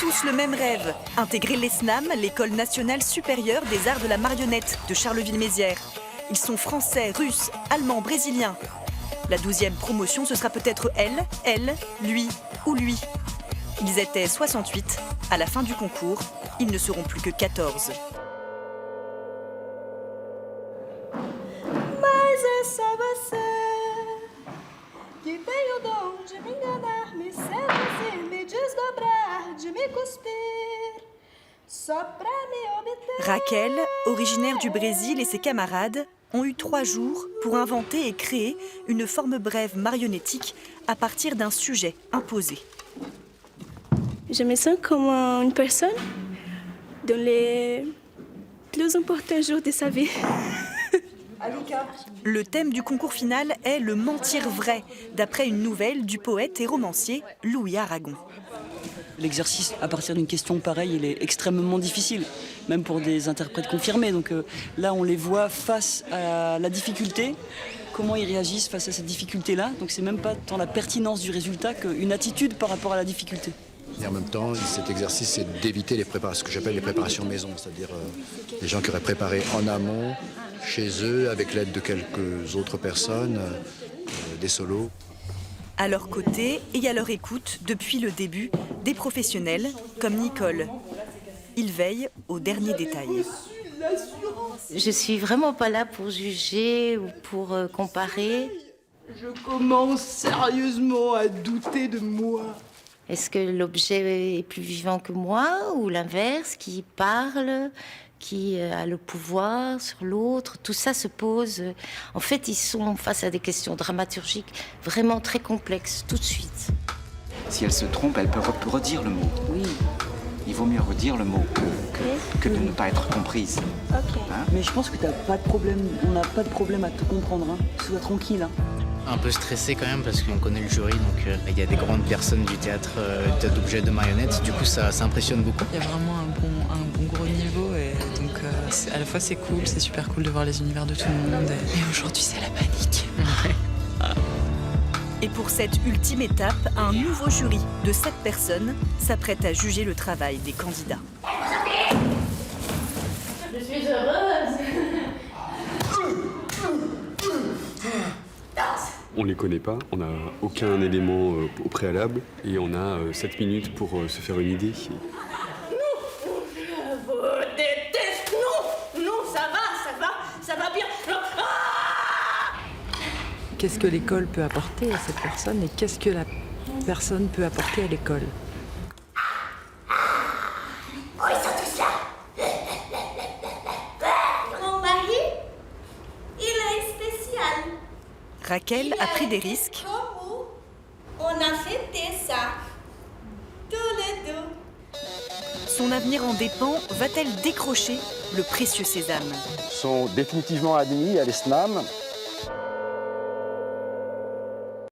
tous le même rêve, intégrer l'ESNAM, l'École nationale supérieure des arts de la marionnette de Charleville-Mézières. Ils sont français, russes, allemands, brésiliens. La 12e promotion, ce sera peut-être elle, lui ou lui. Ils étaient 68. À la fin du concours, ils ne seront plus que 14. Mas é só você que tem o dom de me enganar, me seduzir, me desdobrar, de me cuspir, só pra me obter. Raquel, originaire du Brésil, et ses camarades ont eu 3 jours pour inventer et créer une forme brève marionnettique à partir d'un sujet imposé. Je me sens comme une personne dans les plus importants jours de sa vie. Le thème du concours final est le mentir vrai, d'après une nouvelle du poète et romancier Louis Aragon. L'exercice, à partir d'une question pareille, il est extrêmement difficile, même pour des interprètes confirmés. Donc là, on les voit face à la difficulté, comment ils réagissent face à cette difficulté-là. Donc c'est même pas tant la pertinence du résultat qu'une attitude par rapport à la difficulté. Et en même temps, cet exercice, c'est d'éviter ce que j'appelle les préparations maison, c'est-à-dire les gens qui auraient préparé en amont, chez eux, avec l'aide de quelques autres personnes, des solos. À leur côté et à leur écoute, depuis le début, des professionnels comme Nicole. Ils veillent aux derniers détails. Je suis vraiment pas là pour juger ou pour comparer. Je commence sérieusement à douter de moi. Est-ce que l'objet est plus vivant que moi ou l'inverse, qui parle, qui a le pouvoir sur l'autre? Tout ça se pose. En fait, ils sont face à des questions dramaturgiques vraiment très complexes tout de suite. Si elle se trompe, elle peut redire le mot. Oui. Il vaut mieux redire le mot que de ne pas être comprise. Ok. Hein? Mais je pense que t'as pas de problème, on n'a pas de problème à te comprendre. Hein. Sois tranquille. Hein. Un peu stressé quand même parce qu'on connaît le jury, donc il y a des grandes personnes du théâtre d'objets de marionnettes, du coup ça impressionne beaucoup. Il y a vraiment un bon gros niveau et donc à la fois c'est cool, c'est super cool de voir les univers de tout le monde et aujourd'hui c'est la panique. Et pour cette ultime étape, un nouveau jury de 7 personnes s'apprête à juger le travail des candidats. Je suis heureuse. On ne les connaît pas, on n'a aucun élément au préalable et on a 7 minutes pour se faire une idée. Non, je vous déteste. Non, ça va bien. Non. Ah! Qu'est-ce que l'école peut apporter à cette personne et qu'est-ce que la personne peut apporter à l'école? Oh, ils sont tous là. Mon mari, il est spécial. Raquel a pris des risques. On a fêté ça, tous les deux. Son avenir en dépend. Va-t-elle décrocher le précieux sésame? Sont définitivement admis à l'ESNAM